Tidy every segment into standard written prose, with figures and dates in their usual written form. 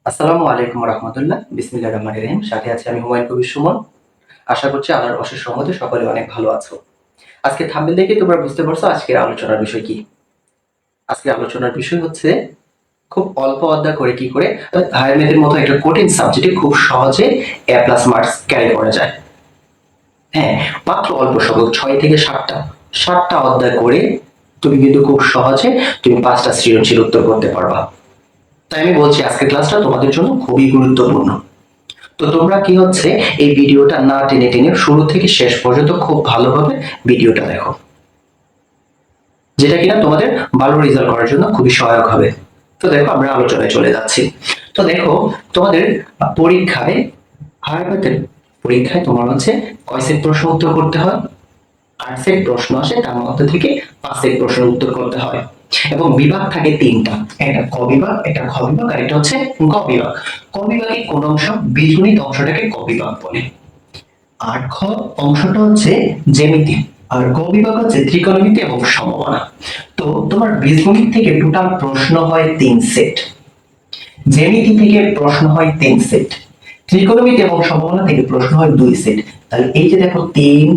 আসসালামু আলাইকুম রহমতুল্লাহ, বিসমিল্লাহির রহমানির রহিম। সাথে আছি আমি হুমায়ুন কবির সুমন। আশা করছি আল্লাহর অশেষ রহমতে সকলে অনেক ভালো আছো। আজকে থাম্বনেল দেখে তোমরা বুঝতে পারছো আজকের আলোচনার বিষয় কি। আজকের আলোচনার বিষয় হচ্ছে খুব অল্প অধ্যায় করে কি করে হায়ার ম্যাথের মতো একটা কঠিন সাবজেক্টে খুব সহজে A+ মার্কস ক্যারি করা যায়। হ্যাঁ, মাত্র অল্প সংখ্যক 6 থেকে 7টা অধ্যায় করে তুমি কিন্তু খুব সহজে তুমি 5টা সৃজনশীল উত্তর করতে পারবা। তাই আমি বলছি আজকের ক্লাসটা তোমাদের জন্য খুবই গুরুত্বপূর্ণ। তো তোমরা কি হচ্ছে এই ভিডিওটা না টেনে টেনে শুরু থেকে শেষ পর্যন্ত খুব ভালোভাবে ভিডিওটা দেখো, যেটা কিনা তোমাদের ভালো রেজাল্ট করার জন্য খুবই সহায়ক হবে। তো দেখো আমরা আলোচনায় চলে যাচ্ছি। তো দেখো তোমাদের পরীক্ষায় হায়ার পরীক্ষায় তোমার হচ্ছে কয় সেট প্রশ্ন উত্তর করতে হয়? 8 সেট প্রশ্ন আসে, তার মধ্যে থেকে 5 সেট প্রশ্ন উত্তর করতে হয় এবং বিভাগ থাকে 3টা, একটা ক বিভাগ, একটা খ বিভাগ আর এটা হচ্ছে গ বিভাগ। ক বিভাগে কোন অংশ? বীজগণিত অংশটাকে ক বিভাগ বলে। আর খ অংশটা হচ্ছে জ্যামিতি, আর গ বিভাগ হচ্ছে ত্রিকোণমিতি এবং সমবানা। তো তোমার বীজগণিত থেকে টোটাল প্রশ্ন হয় 3 সেট, জ্যামিতি থেকে প্রশ্ন হয় 3 সেট, ত্রিকোণমিতি এবং সমবানা থেকে প্রশ্ন হয় 2 সেট। তাহলে এই যে দেখো 3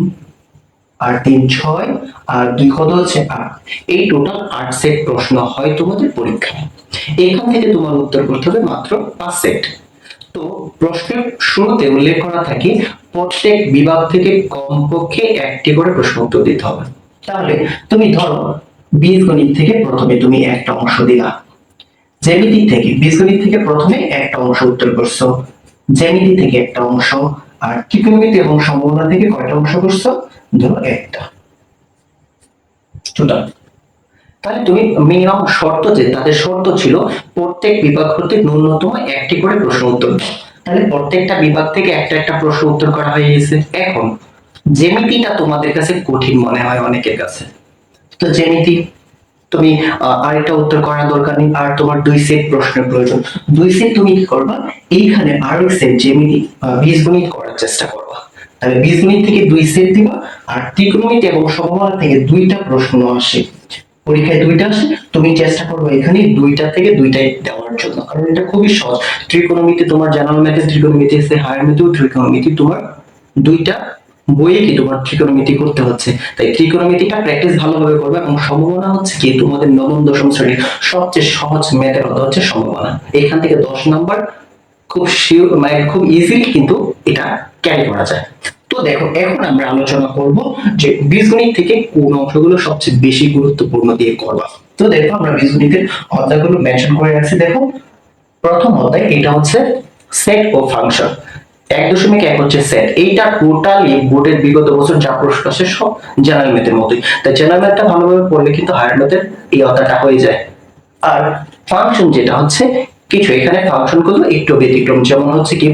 আর 3 6 আর 2 কত হচ্ছে 8, এই টোটাল 8 সেট প্রশ্ন হয় তোমাদের পরীক্ষায়। এখান থেকে তোমার উত্তর করতে হবে মাত্র 5 সেট। তো প্রশ্নের শুরুতে উল্লেখ করা থাকে প্রত্যেক বিভাগ থেকে কমপক্ষে একটি করে প্রশ্ন উত্তর দিতে হবে। তাহলে তুমি ধরো বীজগণিত থেকে প্রথমে তুমি একটা অংশ দিলা, জ্যামিতি থেকে বীজগণিত থেকে প্রথমে একটা অংশ উত্তর করছো, জ্যামিতি থেকে একটা অংশ, আর ত্রিকোণমিতি এবং সমবানা থেকে কয়টা অংশ করছো? ধরো একটা টোটাল। তাহলে তুমি মিনিমাম শর্ত, যে তাদের শর্ত ছিল প্রত্যেক বিভাগ হতে ন্যূনতম একটি করে প্রশ্ন উত্তর দাও। তাহলে প্রত্যেকটা বিভাগ থেকে একটা একটা প্রশ্ন উত্তর করা হয়ে গেছে। এখন জ্যামিতিটা তোমাদের কাছে কঠিন মনে হয় অনেকের কাছে, তো জ্যামিতি তুমি আরেকটা উত্তর করার দরকার নেই, আর তোমার 2 সেট প্রশ্নের প্রয়োজন। 2 সেট তুমি কি করবা, এইখানে আরেক সেট জ্যামিতি বীজগণিত করার চেষ্টা করবা। তাহলে বীজগণিত থেকে 2 সেট দিবা, আর ত্রিকোণমিতি এবং সমবানা থেকে 2টা প্রশ্ন আসে, পরীক্ষায় 2টা আসে, তুমি চেষ্টা করবে এখানে 2টা থেকে 2টাই দেওয়ার জন্য, কারণ এটা খুবই সহজ। ত্রিকোণমিতি তোমার জেনারেল ম্যাথে ত্রিকোণমিতি আছে, হায়ার ম্যাথেও ত্রিকোণমিতি, তোমার 2টা বইয়ে কি তোমার ত্রিকোণমিতি করতে হচ্ছে। তাই ত্রিকোণমিতিটা প্র্যাকটিস ভালোভাবে করবে। এবং সমবানা হচ্ছে কি তোমাদের নবম দশম শ্রেণীর সবচেয়ে সহজ ম্যাথের অধ্যায় হচ্ছে সমবানা। এখান থেকে 10 নাম্বার খুব শিওর, মানে খুব ইজিলি কিন্তু এটা ক্যারি করা যায়। তো দেখো এখন আমরা আলোচনা করব যে বীজগণিত থেকে কোন অংশগুলো সবচেয়ে বেশি গুরুত্বপূর্ণ দিয়ে করবা। তো দেখো আমরা বীজগণিতের অধ্যায়গুলো মেনশন করে রাখছি। দেখো প্রথম অধ্যায় এটা হচ্ছে সেট ও ফাংশন। 1.1 হচ্ছে সেট। এইটা টোটালি বোর্ডের বিগত বছর যা প্রশ্ন আসে সব জেনারেল ম্যাথের মতোই। তাই জেনারেল ম্যাথটা ভালোভাবে পড়লে কিন্তু হায়ার ম্যাথের এই অধ্যায়টা হয়ে যায়। আর ফাংশন যেটা হচ্ছে কিছু এখানে ফাংশন গুলো একটু ব্যতিক্রম, যেমন হচ্ছে কি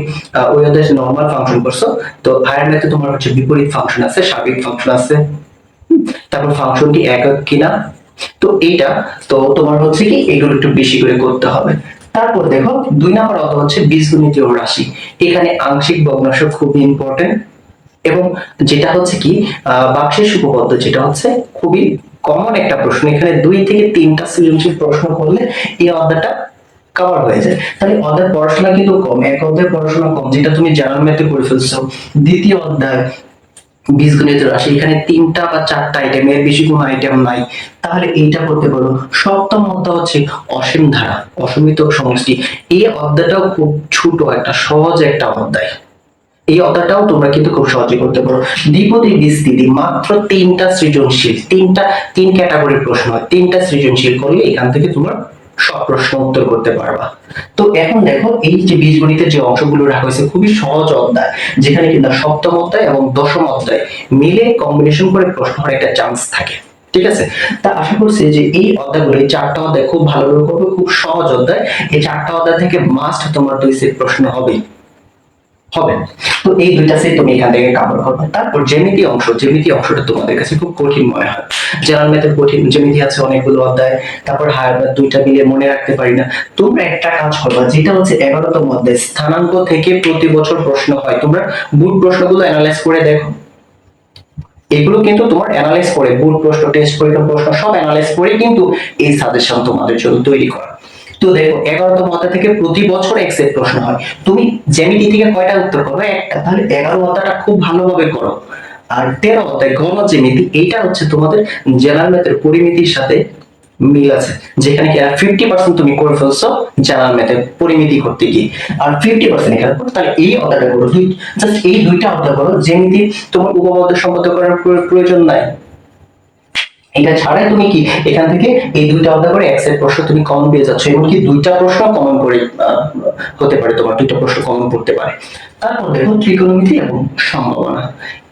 ওই অধ্যায়ে নরমাল ফাংশন করছো, তো হায়ার ম্যাথে তোমার হচ্ছে বিপরীত ফাংশন আছে, সাবেক ফাংশন আছে, তারপর ফাংশনটি একক কিনা, তো এইটা তো তোমার হচ্ছে কি এগুলো একটু বেশি করে করতে হবে। তারপর দেখো 2 নাম্বার অধ্যায় হচ্ছে বীজগণিতীয় রাশি। এখানে আংশিক ভগ্নাংশ খুব ইম্পর্টেন্ট, এবং যেটা হচ্ছে কি বাক্সের উপপাদ্য, যেটা হচ্ছে খুবই কমন একটা প্রশ্ন। এখানে 2 থেকে 3টা সৃজনশীল প্রশ্ন করলে এই অধ্যায়টা কভার হয়ে যায়। তাহলে অধ্যায় পড়াশোনা কিন্তু কম, এক অধ্যায় পড়াশোনা কম যেটা তুমি জেনারেল ম্যাথে করে ফেলছো। দ্বিতীয় অধ্যায় বীজগণিত রাশি, এখানে 3টা বা 4টা আইটেম, এর বেশি কোনো আইটেম নাই, তাহলে এইটা করতে পারো। সপ্তম অধ্যায় হচ্ছে অসীম ধারা, অসীমিত সমষ্টি। এই অধ্যায়টাও খুব ছোট একটা সহজ একটা অধ্যায়, এই অধ্যায়টাও তোমরা কিন্তু খুব সহজে করতে পারো। দ্বিপদী বিস্তৃতি মাত্র 3টা সৃজনশীল, 3 ক্যাটাগরির প্রশ্ন হয়, 3টা সৃজনশীল করলে এখান থেকে তোমার সব প্রশ্ন উত্তর করতে পারবা। তো এখন দেখো এই যে বীজগণিতের যে অংশগুলো রাখা হয়েছে খুবই সহজ অধ্যায়, যেখানে কিন্তু সপ্তম অধ্যায় এবং দশম অধ্যায় মিলে কম্বিনেশন করে প্রশ্ন হওয়ার একটা চান্স থাকে। ঠিক আছে, তা আশা করছি যে এই অধ্যায়গুলো, এই 4টা অধ্যায় খুব ভালোভাবে করবে, খুব সহজ অধ্যায়। এই 4টা অধ্যায় থেকে মাস্ট তোমার 2 সেট প্রশ্ন হবে। তো এই 2টা সেট তুমি এখান থেকে কভার করবে। তারপর জ্যামিতি অংশ, জ্যামিতি অংশটা তোমাদের কাছে খুব কঠিন মনে হয়, জেনারেল ম্যাথের কঠিন জ্যামিতি আছে অনেকগুলো অধ্যায়, তারপর হায়ার ম্যাথ 2টা মিলে মনে রাখতে পারি না। তোমরা একটা কাজ করবা, যেটা হচ্ছে 11তম অধ্যায় স্থানাঙ্ক থেকে প্রতি বছর প্রশ্ন হয়, তোমরা বুট প্রশ্নগুলো অ্যানালাইজ করে দেখো। এগুলো কিন্তু তোমার অ্যানালাইজ করে বুট প্রশ্ন, টেস্ট পরীক্ষার প্রশ্ন সব অ্যানালাইজ করে কিন্তু এই সাজেশন তোমাদের জন্য তৈরি করা। তো দেখো 11তম অধ্যায় থেকে প্রতি বছর এক্সেট প্রশ্ন হয়। তুমি জ্যামিতি থেকে কয়টা উত্তর করবে? একটা। তাহলে 11 অধ্যায়টা খুব ভালোভাবে করো। আর 13 অধ্যায় ঘন জ্যামিতি, এইটা হচ্ছে তোমাদের জেনারেল ম্যাথের পরিমিতির সাথে মিল আছে, যেখানে কি 50% তুমি করে ফেলছো জেনারেল ম্যাথের পরিমিতি করতে গিয়ে, আর 50% এখানে করো। তাহলে এই অধ্যায়টা করো, জাস্ট এই দুইটা অধ্যায় করো। জ্যামিতি তোমার উপপাদ্য সম্পাদ্য করার প্রয়োজন নাই। এটা ছাড়াই তুমি কি এখান থেকে এই দুইটা অধ্যায় করে এক্সের প্রশ্ন তুমি কমন পেয়ে যাচ্ছ, এমনকি দুইটা প্রশ্ন কমন করে হতে পারে, তোমার দুইটা প্রশ্ন কমন পড়তে পারে। তারপর দেখো ত্রিকোণমিতি এবং সম্ভাবনা,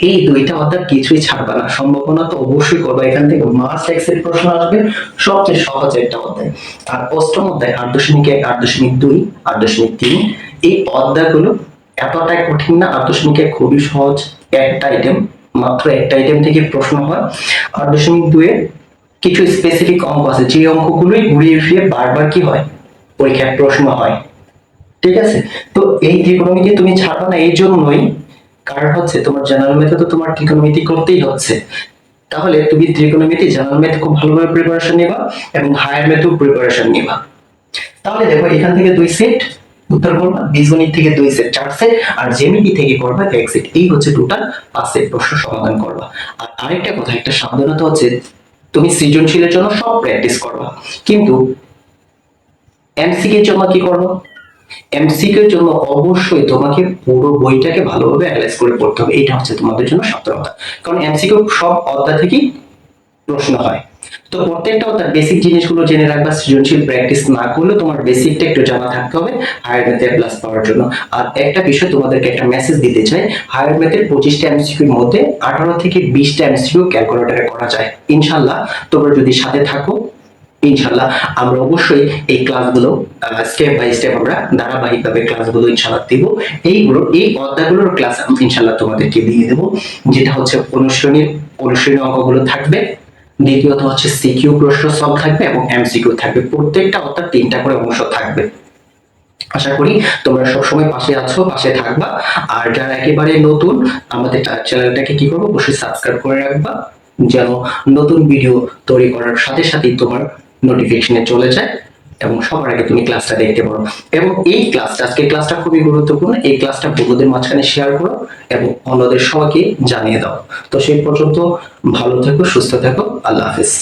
এই দুইটা অধ্যায় কিছুই ছাড়বে না। সম্ভাবনা তো অবশ্যই করবে, এখান থেকে মাস্ট এক্সের প্রশ্ন আসবে, সবচেয়ে সহজ একটা অধ্যায়। আর অষ্টম অধ্যায় 8.1, 8.2, 8.3, এই অধ্যায়গুলো এতটাই কঠিন না। 8.1 খুবই সহজ, একটা আইটেম, মাত্র একটা আইটেম থেকে প্রশ্ন হয়। 8.2 এ কিছু স্পেসিফিক অঙ্ক আছে, যে অঙ্কগুলোই ঘুরিয়ে ফিরিয়ে বারবার কি হয়, পরীক্ষায় প্রশ্ন হয়। ঠিক আছে? তো এই ত্রিকোণমিতি তুমি ছাড়বা না এই জন্যই, কারণ হচ্ছে তোমার জেনারেল ম্যাথে তো তোমার ত্রিকোণমিতি করতেই হচ্ছে। তাহলে তুমি ত্রিকোণমিতি জেনারেল ম্যাথ খুব ভালোভাবে প্রিপারেশন নিবা এবং হায়ার ম্যাথেও প্রিপারেশন নিবা। তাহলে দেখো এখান থেকে 2 সেট উত্তর করবা, বীজগণিত থেকে 2 সেট 4 সেট, আর জ্যামিতি থেকে করবা 1 সেট। এই হচ্ছে টোটাল 5 সেট প্রশ্ন সমাধান করবা। আর আরেকটা কথা, একটা সাবধানতা হচ্ছে, তুমি সৃজনশীলের জন্য সব প্র্যাকটিস করবা, কিন্তু এমসিকিউ এর জন্য কি করবো? এমসিকিউ এর জন্য অবশ্যই তোমাকে পুরো বইটাকে ভালোভাবে অ্যানালাইজ করে পড়তে হবে। এটা হচ্ছে তোমাদের জন্য সাবধানতা, কারণ এমসিকিউ সব অধ্যায় থেকেই প্রশ্ন হয়। তো প্রত্যেকটা অধ্যায় বেসিক জিনিসগুলো জেনে রাখবা। সৃজনশীল প্র্যাকটিস না করলে তোমার বেসিকটা একটু জানা থাকতে হবে হায়ার ম্যাথে প্লাস পাওয়ার জন্য। আর একটা বিষয় তোমাদেরকে একটা মেসেজ দিতে চাই, হায়ার ম্যাথের 25টা এমসিকিউর মধ্যে 18 থেকে 20টা এমসিকিউ ক্যালকুলেটরে করা যায়। ইনশাআল্লাহ তোমরা যদি সাথে থাকো, ইনশাআল্লাহ আমরা অবশ্যই এই ক্লাসগুলো স্টেপ বাই স্টেপ আমরা ধারাবাহিকভাবে ক্লাসগুলো ইনশাআল্লাহ দিব। এই অধ্যায়গুলোর ক্লাস ইনশাআল্লাহ তোমাদেরকে দিয়ে দেব, যেটা হচ্ছে অনুশীলনী অঙ্কগুলো থাকবে, দ্বিতীয়ত হচ্ছে সিকিউ প্রশ্ন সলভ থাকবে এবং এমসিকিউ থাকবে। প্রত্যেকটা অধ্যায় 3টা করে অংশ থাকবে। আশা করি তোমরা সবসময় পাশে আছো, পাশে থাকবা। আর যারা একেবারে নতুন, আমাদের চ্যানেলটাকে কি করবো, অবশ্যই সাবস্ক্রাইব করে রাখবা, যেন নতুন ভিডিও তৈরি করার সাথে সাথে তোমার নোটিফিকেশনে চলে যায় এবং সবার আগে তুমি ক্লাসটা দেখতে পারো। এবং এই ক্লাসটা, আজকের ক্লাসটা খুবই গুরুত্বপূর্ণ, এই ক্লাসটা বন্ধুদের মাঝখানে শেয়ার করো এবং অন্যদের সবাইকে জানিয়ে দাও। তো সেই পর্যন্ত ভালো থেকো, সুস্থ থেকো, আল্লাহ হাফেজ।